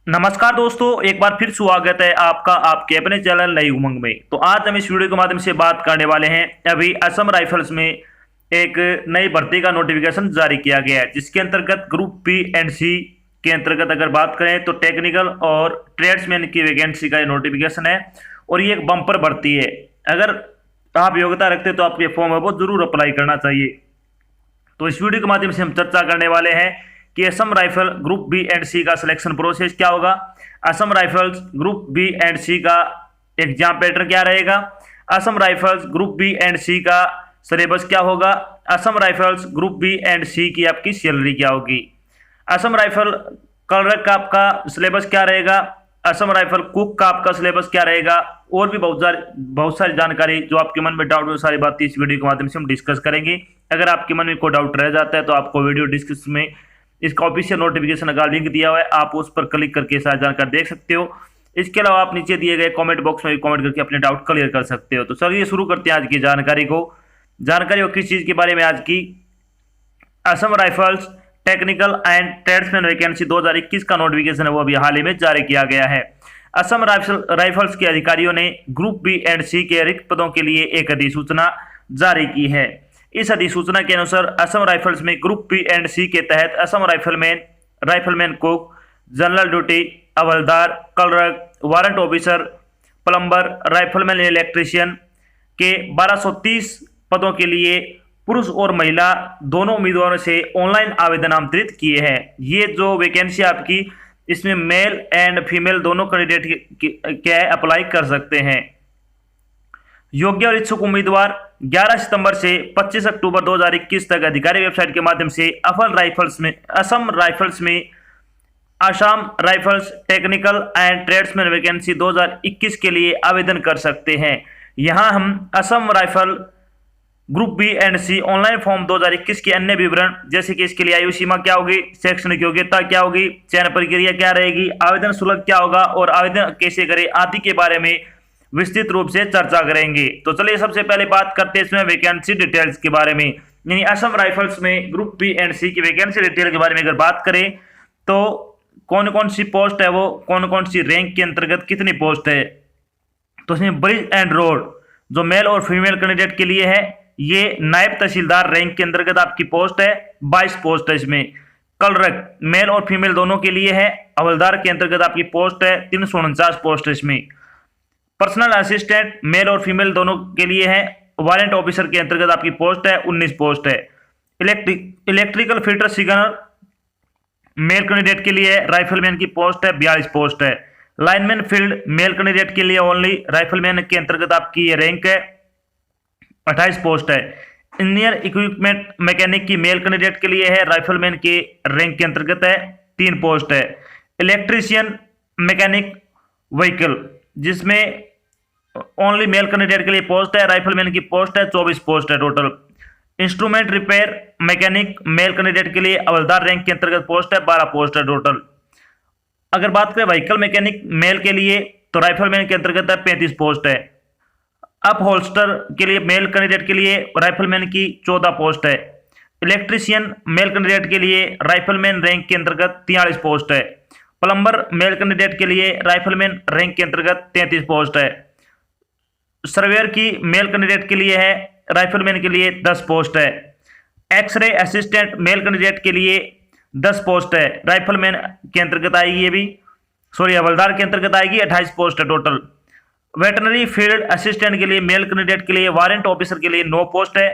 नमस्कार दोस्तों, एक बार फिर स्वागत है आपका आपके अपने चैनल नई उमंग में। तो आज हम इस वीडियो के माध्यम से बात करने वाले हैं। अभी असम राइफल्स में एक नई भर्ती का नोटिफिकेशन जारी किया गया है, जिसके अंतर्गत ग्रुप बी एंड सी के अंतर्गत अगर बात करें तो टेक्निकल और ट्रेड्समैन की वैकेंसी का नोटिफिकेशन है और ये एक बम्पर भर्ती है। अगर आप योग्यता रखते तो आपके फॉर्म है वो जरूर अप्लाई करना चाहिए। तो इस वीडियो के माध्यम से हम चर्चा करने वाले हैं कि Assam rifle group B and C का सिलेक्शन प्रोसेस क्या होगा, Assam rifles group B and C का एग्जाम पैटर्न क्या रहेगा, Assam rifles group B and C का सिलेबस क्या होगा, Assam rifles group B and C की आपकी सैलरी क्या होगी, असम राइफल क्लर्क का आपका सिलेबस क्या रहेगा, असम राइफल कुक का आपका सिलेबस क्या रहेगा, और भी बहुत सारी जानकारी जो आपके मन में डाउट है सारी बातें इस वीडियो के माध्यम से हम डिस्कस करेंगे। अगर आपके मन में कोई डाउट रह जाता है तो आपको वीडियो डिस्क्रिप्शन में इसका ऑफिशियल नोटिफिकेशन का लिंक दिया हुआ है, आप उस पर क्लिक करके सारी जानकारी देख सकते हो। इसके अलावा आप नीचे दिए गए कमेंट बॉक्स में भी कमेंट करके अपने डाउट क्लियर कर सकते हो। तो चलिए शुरू करते हैं आज की जानकारी को। जानकारी हो किस चीज़ के बारे में आज की, Assam rifles technical and tradesman vacancy 2021 का नोटिफिकेशन है वो अभी हाल ही में जारी किया गया है। असम राइफल्स के अधिकारियों ने ग्रुप बी एंड सी के रिक्त पदों के लिए एक अधिसूचना जारी की है। इस अधिसूचना के अनुसार असम राइफल्स में ग्रुप बी एंड सी के तहत Assam rifleman cook, general duty, havildar, clerk, warrant officer, plumber, rifleman electrician के 1230 पदों के लिए पुरुष और महिला दोनों उम्मीदवारों से ऑनलाइन आवेदन आमंत्रित किए हैं। ये जो वैकेंसी आपकी, इसमें मेल एंड फीमेल दोनों कैंडिडेट क्या अप्लाई कर सकते हैं। योग्य और इच्छुक उम्मीदवार 11 सितंबर से 25 अक्टूबर 2021 तक अधिकारी वेबसाइट के माध्यम से असम राइफल्स में Assam rifles technical and tradesman vacancy 2021 के लिए आवेदन कर सकते हैं। यहां हम Assam rifle group B and C online form 2021 के अन्य विवरण, जैसे कि इसके लिए आयु सीमा क्या होगी, शैक्षणिक योग्यता क्या होगी, चयन प्रक्रिया क्या रहेगी, आवेदन शुल्क क्या होगा और आवेदन कैसे करें आदि के बारे में विस्तृत रूप से चर्चा करेंगे। तो चलिए सबसे पहले बात करते हैं इसमें वैकेंसी डिटेल्स के बारे में, यानी असम राइफल्स में ग्रुप बी एंड सी की वैकेंसी डिटेल के बारे में अगर बात करें तो कौन कौन सी पोस्ट है, वो कौन कौन सी रैंक के अंतर्गत कितनी पोस्ट है। तो इसमें ब्रिज एंड रोड जो मेल और फीमेल कैंडिडेट के लिए है, ये नायब तहसीलदार रैंक के अंतर्गत आपकी पोस्ट है, 22 पोस्ट है। इसमें क्लर्क मेल और फीमेल दोनों के लिए है, हवलदार के अंतर्गत आपकी पोस्ट है 349 पोस्ट है। इसमें पर्सनल असिस्टेंट मेल और फीमेल दोनों के लिए है, वारंट ऑफिसर के अंतर्गत आपकी पोस्ट है 19 पोस्ट है। Electrical filter signal male candidate के लिए राइफलमैन की पोस्ट है 42 पोस्ट है। लाइनमैन फील्ड मेल कैंडिडेट के लिए ओनली राइफलमैन के अंतर्गत आपकी ये रैंक है 28 पोस्ट है। इंजीनियर इक्विपमेंट मैकेनिक की मेल कैंडिडेट के लिए है, राइफलमैन के रैंक के अंतर्गत है 3 पोस्ट है। इलेक्ट्रीशियन मैकेनिक व्हीकल जिसमें ओनली मेल कैंडिडेट के लिए पोस्ट है, राइफलमैन की पोस्ट है 24 पोस्ट है total. Instrument repair mechanic male candidate के लिए हवलदार रैंक के अंतर्गत पोस्ट है 12 पोस्ट है टोटल। अगर बात करें व्हीकल मैकेनिक मेल के लिए तो राइफलमैन के अंतर्गत है 35 पोस्ट है। अप होल्स्टर के लिए मेल कैंडिडेट के लिए राइफलमैन की 14 पोस्ट है। इलेक्ट्रीशियन मेल कैंडिडेट के लिए राइफलमैन रैंक के अंतर्गत 43 पोस्ट है। प्लम्बर मेल कैंडिडेट के लिए राइफलमैन रैंक के अंतर्गत 33 पोस्ट है। सर्वेयर की मेल कैंडिडेट के लिए है, राइफलमैन के लिए 10 पोस्ट है। एक्सरे असिस्टेंट मेल कैंडिडेट के लिए 10 पोस्ट है, राइफलमैन के अंतर्गत आएगी, ये भी हवलदार के अंतर्गत आएगी, 28 पोस्ट है टोटल। वेटनरी फील्ड असिस्टेंट के लिए मेल कैंडिडेट के लिए वारंट ऑफिसर के लिए 9 पोस्ट है।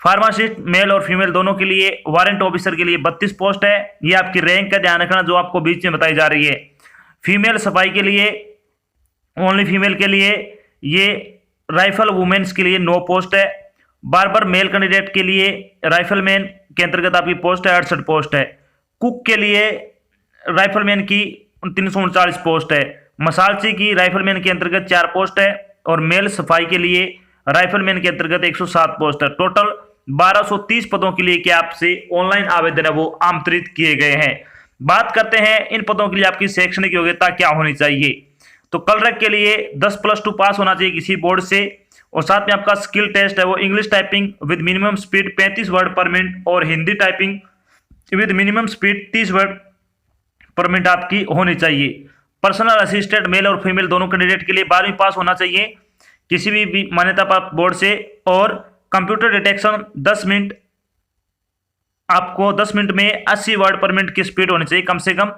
फार्मासिस्ट मेल और फीमेल दोनों के लिए वारंट ऑफिसर के लिए 32 पोस्ट है। ये आपकी रैंक का ध्यान रखना जो आपको बीच में बताई जा रही है। फीमेल सफाई के लिए ओनली फीमेल के लिए ये राइफल वुमेन्स के लिए 9 पोस्ट है। बार्बर मेल कैंडिडेट के लिए राइफलमैन के अंतर्गत आपकी पोस्ट है 68 पोस्ट है। कुक के लिए राइफलमैन की 339 पोस्ट है। मसालची की राइफलमैन के अंतर्गत 4 पोस्ट है और मेल सफाई के लिए राइफलमैन के अंतर्गत 107 पोस्ट है। टोटल 1230 पदों के लिए क्या आपसे ऑनलाइन आवेदन है वो आमंत्रित किए गए हैं। बात करते हैं इन पदों के लिए आपकी शैक्षणिक योग्यता क्या होनी चाहिए। तो क्लर्क के लिए 10+2 पास होना चाहिए किसी बोर्ड से, और साथ में आपका स्किल टेस्ट है वो English typing with minimum speed 35 word per minute और Hindi typing with minimum speed 30 word per minute आपकी होनी चाहिए। पर्सनल असिस्टेंट मेल और फीमेल दोनों कैंडिडेट के लिए 12वीं पास होना चाहिए किसी भी मान्यता प्राप्त बोर्ड से। और कंप्यूटर डिटेक्शन 10 मिनट, आपको 10 मिनट में 80 वर्ड पर मिनट की स्पीड होनी चाहिए कम से कम।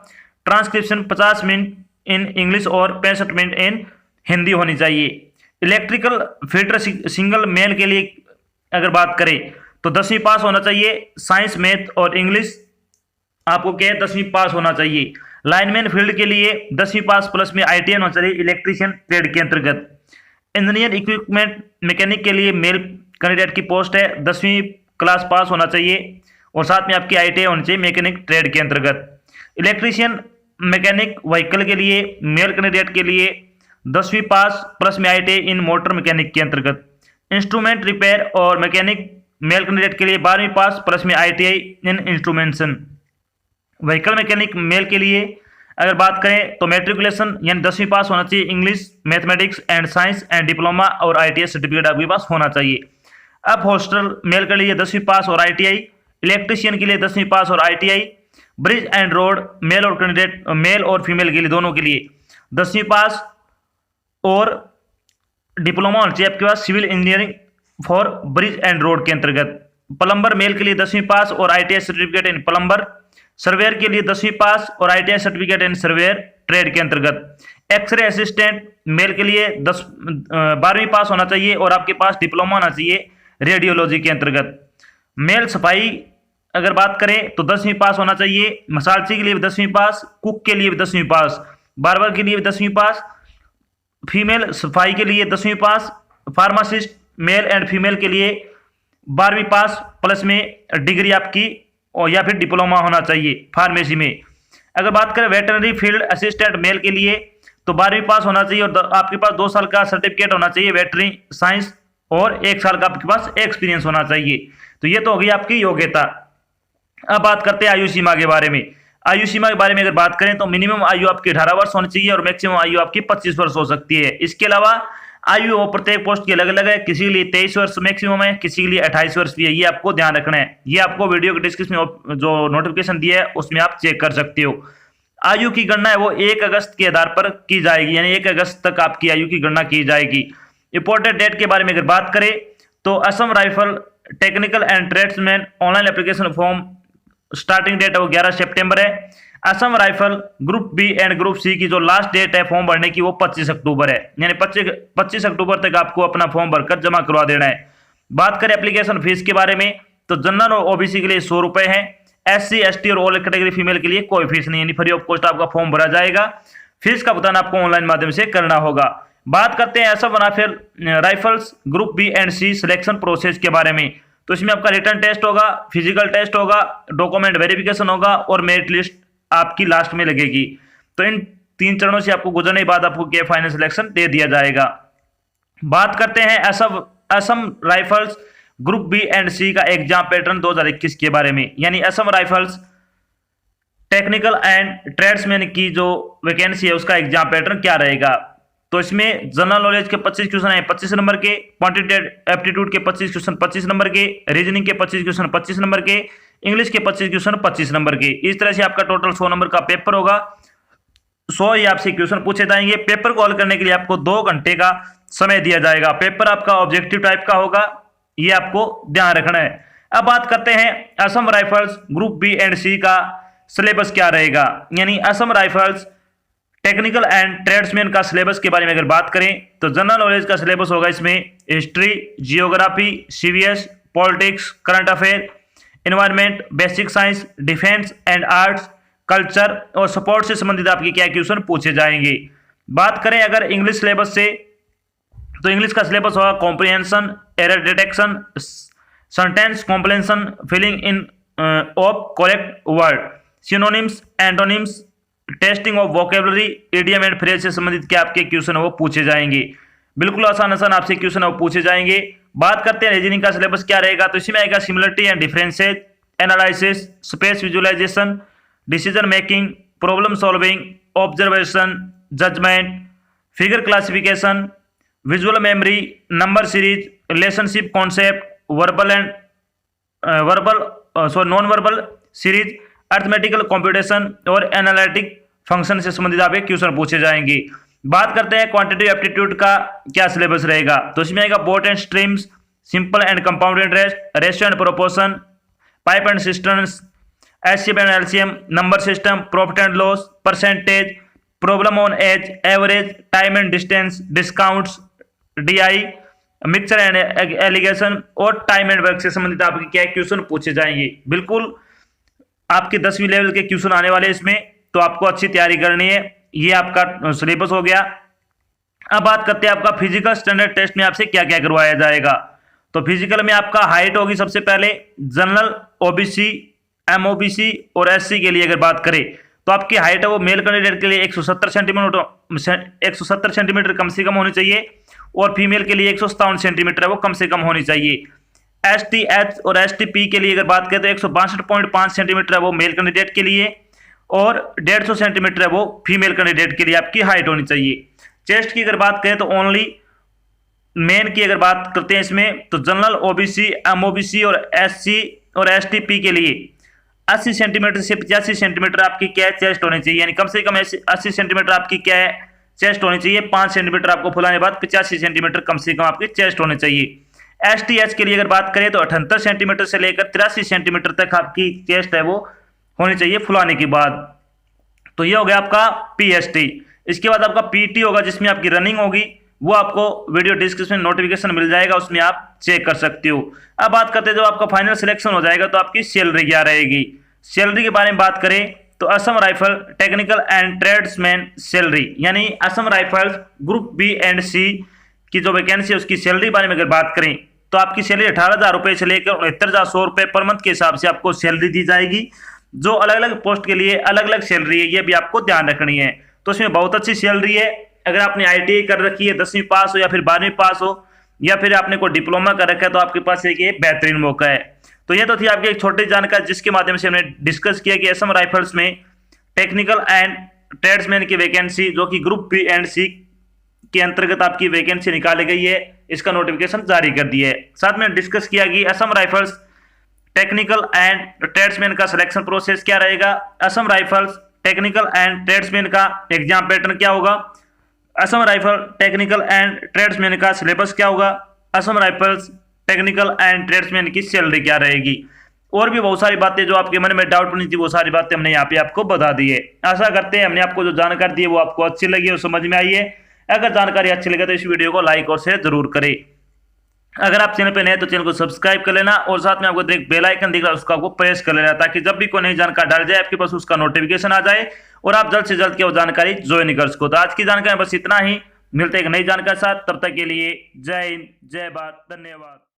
ट्रांसक्रिप्शन 50 मिनट इन इंग्लिश और 65 मिनट इन हिंदी होनी चाहिए। इलेक्ट्रिकल फिल्टर सिंगल मेल के लिए अगर बात करें तो 10वीं पास होना चाहिए। साइंस, मैथ और इंग्लिश आपको क्या है 10वीं पास होना चाहिए। लाइनमैन फील्ड के लिए 10वीं पास प्लस में ITI होना चाहिए इलेक्ट्रीशियन ट्रेड के अंतर्गत। इंजीनियर इक्विपमेंट मैकेनिक के लिए मेल कैंडिडेट की पोस्ट है, 10वीं क्लास पास होना चाहिए और साथ में आपकी ITI होनी चाहिए मैकेनिक ट्रेड के अंतर्गत। इलेक्ट्रीशियन मैकेनिक व्हीकल के लिए मेल कैंडिडेट के लिए 10वीं पास प्लस में ITI इन मोटर मैकेनिक के अंतर्गत। इंस्ट्रूमेंट रिपेयर और मैकेनिक मेल कैंडिडेट के लिए 12वीं पास प्लस में ITI इन इंस्ट्रूमेंटेशन। व्हीकल मैकेनिक मेल के लिए अगर बात करें तो मैट्रिकुलेशन यानी 10वीं पास होना चाहिए English, mathematics and science and diploma और ITI सर्टिफिकेट आपके पास होना चाहिए। अब हॉस्टल मेल के लिए 10वीं पास और ITI, इलेक्ट्रीशियन के लिए 10वीं पास और ITI, bridge and road male और कैंडिडेट मेल और फीमेल के लिए दोनों के लिए 10वीं पास और डिप्लोमा होना चाहिए आपके पास civil engineering for bridge and road के अंतर्गत। प्लम्बर मेल के लिए 10वीं पास और ITI certificate in plumber. Surveyor के लिए 10वीं पास और ITI certificate in surveyor trade के अंतर्गत। एक्सरे असिस्टेंट मेल के लिए 12वीं पास होना चाहिए और आपके पास डिप्लोमा होना चाहिए रेडियोलॉजी के अंतर्गत। मेल सफाई अगर बात करें तो 10वीं पास होना चाहिए। मसालची के लिए भी 10वीं पास, कुक के लिए भी 10वीं पास, बार्बर के लिए भी 10वीं पास, फीमेल सफाई के लिए 10वीं पास, फार्मासिस्ट मेल एंड फीमेल के लिए 12वीं पास प्लस में डिग्री आपकी और या फिर डिप्लोमा होना चाहिए फार्मेसी में। अगर बात करें वेटरनरी फील्ड असिस्टेंट मेल के लिए तो 12वीं पास होना चाहिए और आपके पास 2 साल का सर्टिफिकेट होना चाहिए वेटरनरी साइंस और 1 साल का आपके पास एक्सपीरियंस होना चाहिए। तो ये तो होगी आपकी योग्यता। अब बात करते हैं आयु सीमा के बारे में। आयु सीमा के बारे में अगर बात करें तो मिनिमम आयु आपकी 18 वर्ष होनी चाहिए और मैक्सिमम आयु आपकी 25 वर्ष हो सकती है। इसके अलावा आयु और प्रत्येक पोस्ट की अलग अलग है, किसी के लिए 23 वर्ष मैक्सिमम है, किसी के लिए 28 वर्ष भी है। ये आपको ध्यान रखना है। ये आपको वीडियो के डिस्क्रिप्शन में जो नोटिफिकेशन दिया है उसमें आप चेक कर सकते हो। आयु की गणना है वो 1 अगस्त के आधार पर की जाएगी, यानी 1 अगस्त तक आपकी आयु की गणना की जाएगी। इंपॉर्टेंट डेट के बारे में अगर बात करें तो Assam rifle technical and tradesman online application form starting date है वो 11 सितंबर है। Assam rifle group B and group C की जो लास्ट डेट है फॉर्म भरने की वो 25 अक्टूबर है, यानी 25 अक्टूबर तक आपको अपना फॉर्म भरकर जमा करवा देना है। बात करें एप्लीकेशन फीस के बारे में तो जनरल और ओबीसी के लिए 100 रुपए है, SC ST और ऑल कैटेगरी फीमेल के लिए कोई फीस नहीं, यानी फ्री ऑफ कॉस्ट आपका फॉर्म भरा जाएगा। फीस का भुगतान आपको ऑनलाइन माध्यम से करना होगा। बात करते हैं Assam rifles group B and C selection process के बारे में तो इसमें आपका रिटर्न टेस्ट होगा, फिजिकल टेस्ट होगा, डॉक्यूमेंट वेरिफिकेशन होगा और मेरिट लिस्ट आपकी लास्ट में लगेगी। तो इन 3 चरणों से आपको गुजरने के बाद आपको क्या फाइनल सिलेक्शन दे दिया जाएगा। बात करते हैं Assam rifles group B and C का एग्जाम पैटर्न 2021 के बारे में, यानी Assam rifles technical and tradesman की जो वैकेंसी है उसका एग्जाम पैटर्न क्या रहेगा। तो इसमें जनरल नॉलेज के 25 क्वेश्चन है 25 नंबर के, क्वांटिटेटिव एप्टीट्यूड के 25 क्वेश्चन 25 नंबर के, रीजनिंग के 25 क्वेश्चन 25 नंबर के, इंग्लिश के 25 क्वेश्चन 25 नंबर के। इस तरह से आपका टोटल 100 नंबर का पेपर होगा। 100 ही आपसे क्वेश्चन पूछे जाएंगे। पेपर को हल करने के लिए आपको 2 घंटे का समय दिया जाएगा। पेपर आपका ऑब्जेक्टिव टाइप का होगा, ये आपको ध्यान रखना है। अब बात करते हैं Assam rifles group B and C का सिलेबस क्या रहेगा, यानी Assam rifles technical and tradesman का सिलेबस के बारे में अगर बात करें तो जनरल नॉलेज का सिलेबस होगा इसमें history, geography, CVS, politics, current affair, environment, basic science, defence and arts, culture और स्पोर्ट्स से संबंधित आपके क्या क्वेश्चन पूछे जाएंगे। बात करें अगर इंग्लिश सिलेबस से तो इंग्लिश का सिलेबस होगा comprehension, error detection, sentence completion, filling in of correct word, synonyms, antonyms, testing of vocabulary, idiom and phrase से संबंधित क्या आपके क्वेश्चन है वो पूछे जाएंगे। बिल्कुल आसान आपसे क्वेश्चन है वो पूछे जाएंगे। बात करते हैं रीजनिंग का सिलेबस क्या रहेगा तो इसमें आएगा similarity and differences, analysis, space visualisation, decision making, problem solving, observation, judgement, figure classification, visual memory, number series, relationship concept, non verbal series, arithmetical computation और एनालिटिक फंक्शन से संबंधित आपके क्वेश्चन पूछे जाएंगे। बात करते हैं क्वांटिटेटिव एप्टीट्यूड का क्या सिलेबस रहेगा, तो इसमें आएगा boat and streams, simple and compound interest, ratio and proportion, pipe and cisterns, HCF and LCM, number system, profit and loss, percentage, problem on age, average, time and distance, discounts, DI, mixture and alligation और time and work से संबंधित आपके क्या question पूछे जाएंगे। बिल्कुल आपके 10वीं लेवल के क्वेश्चन आने वाले इसमें, तो आपको अच्छी तैयारी करनी है। ये आपका सिलेबस हो गया। अब बात करते हैं आपका फिजिकल स्टैंडर्ड टेस्ट में आपसे क्या क्या करवाया जाएगा। तो फिजिकल में आपका हाइट होगी सबसे पहले, जनरल, ओबीसी, एमओबीसी और एससी के लिए अगर बात करें तो आपकी हाइट है वो मेल कैंडिडेट के लिए 170 सेंटीमीटर कम से कम होनी चाहिए और फीमेल के लिए 157 सेंटीमीटर है वो कम से कम होनी चाहिए। एसटी, एच और एसटीपी के लिए अगर बात करें तो 162.5 सेंटीमीटर है वो मेल कैंडिडेट के लिए और 150 सेंटीमीटर है वो फीमेल कैंडिडेट के लिए आपकी हाइट होनी चाहिए। चेस्ट की अगर बात करें तो ओनली मेन की अगर बात करते हैं इसमें तो जनरल, ओबीसी, एमओबीसी और एससी और एसटीपी के लिए 80 सेंटीमीटर से 85 सेंटीमीटर आपकी क्या है चेस्ट होनी चाहिए, यानी कम से कम 80 सेंटीमीटर आपकी क्या है चेस्ट होनी चाहिए। 5 सेंटीमीटर आपको फुलाने के बाद 85 सेंटीमीटर कम से कम आपकी चेस्ट होनी चाहिए। एसटीएच के लिए अगर बात करें तो 78 सेंटीमीटर से लेकर 83 सेंटीमीटर तक आपकी चेस्ट है वो होनी चाहिए फुलाने के बाद। तो ये हो गया आपका पीएसटी। इसके बाद आपका पीटी होगा जिसमें आपकी रनिंग होगी, वो आपको वीडियो डिस्क्रिप्शन में नोटिफिकेशन मिल जाएगा, उसमें आप चेक कर सकते हो। अब बात करते हैं जब आपका फाइनल सिलेक्शन हो जाएगा तो आपकी सैलरी क्या रहेगी। सैलरी के बारे में बात करें तो Assam rifle technical and tradesman salary, यानी Assam rifles group B and C की जो वैकेंसी है उसकी सैलरी बारे में अगर बात करें तो आपकी सैलरी 18,000 रुपये से लेकर 69,100 रुपये पर मंथ के हिसाब से आपको सैलरी दी जाएगी। जो अलग अलग पोस्ट के लिए अलग अलग सैलरी है ये भी आपको ध्यान रखनी है। तो इसमें बहुत अच्छी सैलरी है। अगर आपने आईटीआई कर रखी है, 10वीं पास हो या फिर 12वीं पास हो या फिर आपने कोई डिप्लोमा कर रखा है तो आपके पास एक ये बेहतरीन मौका है। तो ये तो थी आपकी एक छोटी जानकारी जिसके माध्यम से हमने डिस्कस किया कि असम राइफल्स में टेक्निकल एंड ट्रेड्समैन की वैकेंसी जो कि ग्रुप बी एंड सी के अंतर्गत आपकी वैकेंसी निकाली गई है, इसका नोटिफिकेशन जारी कर दिया है। साथ में डिस्कस किया कि Assam rifles technical and tradesman का सिलेक्शन प्रोसेस क्या रहेगा, Assam rifles technical and tradesman का एग्जाम पैटर्न क्या होगा, Assam rifle technical and tradesman का सिलेबस क्या होगा, Assam rifles technical and tradesman की सैलरी क्या रहेगी, और भी बहुत सारी बातें जो आपके मन में डाउट नहीं थी वो सारी बातें हमने यहाँ पे आपको बता दी है। आशा करते हैं हमने आपको जो जानकारी दी है वो आपको अच्छी लगी और समझ में आई है। अगर जानकारी अच्छी लगे तो इस वीडियो को लाइक और शेयर जरूर करें। अगर आप चैनल पे नए तो चैनल को सब्सक्राइब कर लेना और साथ में आपको एक बेल आइकन दिख रहा है उसको आपको प्रेस कर लेना ताकि जब भी कोई नई जानकारी डाल जाए आपके पास उसका नोटिफिकेशन आ जाए और आप जल्द से जल्द की वो जानकारी ज्वाइन कर सको। तो आज की जानकारी बस इतना ही, मिलते एक नई जानकारी साथ, तब तक के लिए जय हिंद, जय भारत, धन्यवाद।